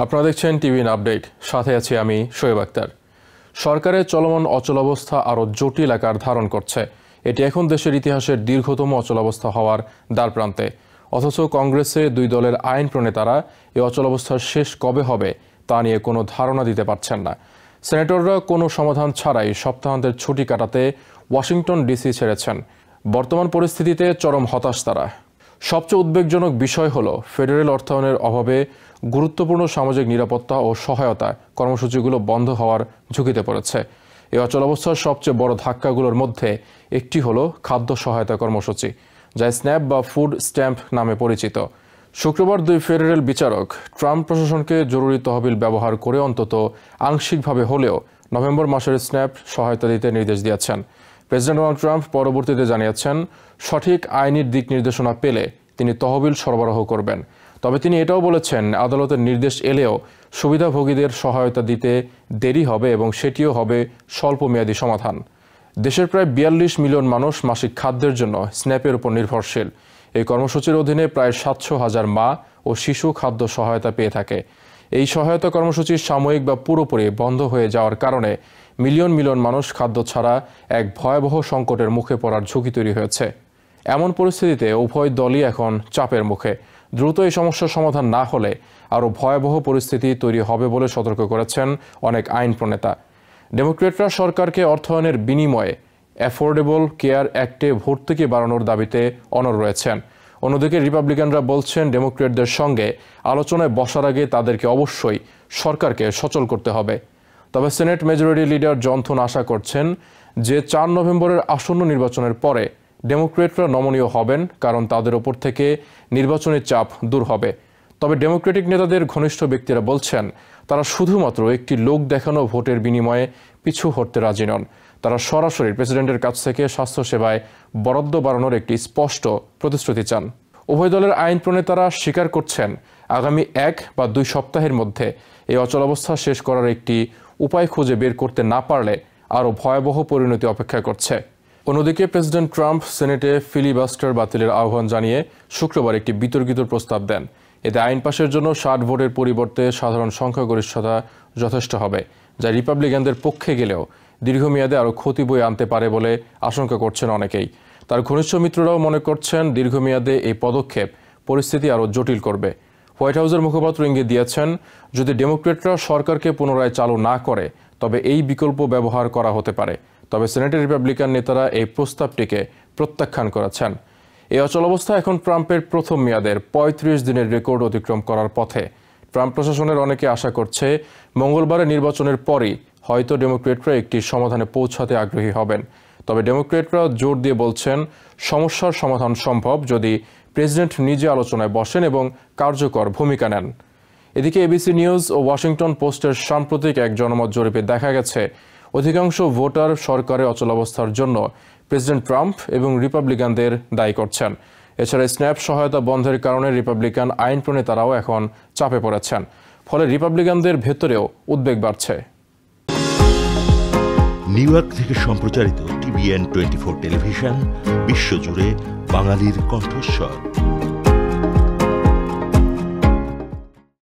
আপনারা দেখছেন TVN update, সাথে আছি আমি শোয়েব আক্তার। সরকারের চলমান অচলাবস্থা আরও জটিল আকার ধারণ করছে। এটি এখন দেশের ইতিহাসের দীর্ঘতম অচলাবস্থা হওয়ার দ্বারপ্রান্তে। অথচ কংগ্রেসে দুই দলের আইন প্রণেতারা এই অচলাবস্থার শেষ কবে হবে তা নিয়ে কোনো ধারণা দিতে পারছেন না। সেনেটররা কোনো সমাধান ছাড়াই সপ্তাহান্তের ছুটি কাটাতে ওয়াশিংটন ডিসি ছেড়েছেন। বর্তমান পরিস্থিতিতে চরম হতাশ তারা। সবচেয়ে উদ্বেগজনক বিষয় হলো ফেডারেল অর্থায়নের অভাবে গুরুত্বপূর্ণ সামাজিক নিরাপত্তা ও সহায়তা কর্মসূচিগুলো বন্ধ হওয়ার ঝুঁকিতে পড়েছে। এই অচলাবস্থার সবচেয়ে বড় ধাক্কাগুলোর মধ্যে একটি হলো খাদ্য সহায়তা কর্মসূচি, যা স্ন্যাপ বা ফুড স্ট্যাম্প নামে পরিচিত। শুক্রবার দুই ফেডারেল বিচারক ট্রাম্প প্রশাসনকে জরুরি তহবিল ব্যবহার করে অন্তত আংশিকভাবে হলেও নভেম্বর মাসের স্ন্যাপ সহায়তা দিতে নির্দেশ দিয়েছেন। প্রেসিডেন্ট ডোনাল্ড ট্রাম্প পরবর্তীতে জানিয়েছেন, সঠিক আইনি দিক নির্দেশনা পেলে তিনি তহবিল সরবরাহ করবেন। তবে তিনি এটাও বলেছেন, আদালতের নির্দেশ এলেও সুবিধাভোগীদের সহায়তা দিতে দেরি হবে এবং সেটিও হবে স্বল্পমেয়াদী সমাধান। দেশের প্রায় ৪২ মিলিয়ন মানুষ মাসিক খাদ্যের জন্য স্ন্যাপের উপর নির্ভরশীল। এই কর্মসূচির অধীনে প্রায় ৭০০,০০০ মা ও শিশু খাদ্য সহায়তা পেয়ে থাকে। এই সহায়তা কর্মসূচি সাময়িক বা পুরোপুরি বন্ধ হয়ে যাওয়ার কারণে মিলিয়ন মিলিয়ন মানুষ খাদ্য ছাড়া এক ভয়াবহ সংকটের মুখে পড়ার ঝুঁকি তৈরি হয়েছে। এমন পরিস্থিতিতে উভয় দলই এখন চাপের মুখে। দ্রুত এই সমস্যার সমাধান না হলে আরও ভয়াবহ পরিস্থিতি তৈরি হবে বলে সতর্ক করেছেন অনেক আইন প্রণেতা। ডেমোক্রেটরা সরকারকে অর্থায়নের বিনিময়ে অ্যাফোর্ডেবল কেয়ার অ্যাক্টে ভর্তুকি বাড়ানোর দাবিতে অনড় রয়েছেন। অন্যদিকে রিপাবলিকানরা বলছেন, ডেমোক্রেটদের সঙ্গে আলোচনায় বসার আগে তাদেরকে অবশ্যই সরকারকে সচল করতে হবে। তবে সিনেট মেজরিটি লিডার জন থুন আশা করছেন যে ৪ নভেম্বরের আসন্ন নির্বাচনের পরে ডেমোক্রেটরা নমনীয় হবেন, কারণ তাদের ওপর থেকে নির্বাচনী চাপ দূর হবে। তবে ডেমোক্রেটিক নেতাদের ঘনিষ্ঠ ব্যক্তিরা বলছেন, তারা শুধুমাত্র একটি লোক দেখানো ভোটের বিনিময়ে পিছু হটতে রাজি নন। তারা সরাসরি প্রেসিডেন্টের কাছ থেকে স্বাস্থ্যসেবায় বরাদ্দ বাড়ানোর একটি স্পষ্ট প্রতিশ্রুতি চান। উভয় দলের আইন প্রণেতারা স্বীকার করছেন, আগামী ১ বা ২ সপ্তাহের মধ্যে এই অচলাবস্থা শেষ করার একটি উপায় খুঁজে বের করতে না পারলে আরও ভয়াবহ পরিণতি অপেক্ষা করছে। অন্যদিকে প্রেসিডেন্ট ট্রাম্প সিনেটে ফিলিবাস্টার বাতিলের আহ্বান জানিয়ে শুক্রবার একটি বিতর্কিত প্রস্তাব দেন। এতে আইন পাশের জন্য ৬০ ভোটের পরিবর্তে সাধারণ সংখ্যাগরিষ্ঠতা যথেষ্ট হবে, যা রিপাবলিকানদের পক্ষে গেলেও দীর্ঘমেয়াদে আরও ক্ষতি বয়ে আনতে পারে বলে আশঙ্কা করছেন অনেকেই। তার ঘনিষ্ঠ মিত্ররাও মনে করছেন, দীর্ঘমেয়াদে এই পদক্ষেপ পরিস্থিতি আরও জটিল করবে। হোয়াইট হাউসের মুখপাত্র ইঙ্গিত দিয়েছেন, যদি ডেমোক্রেটরা সরকারকে পুনরায় চালু না করে তবে এই বিকল্প ব্যবহার করা হতে পারে। তবে সিনেটের রিপাবলিকান নেতারা এই প্রস্তাবটিকে প্রত্যাখ্যান করেছেন। এই অচলাবস্থা এখন ট্রাম্পের প্রথম মেয়াদের ৩৫ দিনের রেকর্ড অতিক্রম করার পথে। ট্রাম্প প্রশাসনের অনেকে আশা করছে, মঙ্গলবারের নির্বাচনের পরই হয়তো ডেমোক্রেটরা একটি সমাধানে পৌঁছাতে আগ্রহী হবেন। তবে ডেমোক্রেটরা জোর দিয়ে বলছেন, সমস্যার সমাধান সম্ভব যদি প্রেসিডেন্ট নিজে আলোচনায় বসেন এবং কার্যকর ভূমিকা নেন। এদিকে এবিসি নিউজ ও ওয়াশিংটন পোস্টের সাম্প্রতিক এক জনমত জরিপে দেখা গেছে, অধিকাংশ ভোটার সরকারের অচলাবস্থার জন্য প্রেসিডেন্ট ট্রাম্প এবং রিপাবলিকানদের দায়ী করছেন। এছাড়া স্ন্যাপ সহায়তা বন্ধের কারণে রিপাবলিকান আইন প্রণেতারাও এখন চাপে পড়েছেন। ফলে রিপাবলিকানদের ভেতরেও উদ্বেগ বাড়ছে। নিউ ইয়র্ক থেকে সম্প্রচারিত টিভিএন 24 টেলিভিশন বিশ্বজুড়ে বাঙালির কণ্ঠস্বর।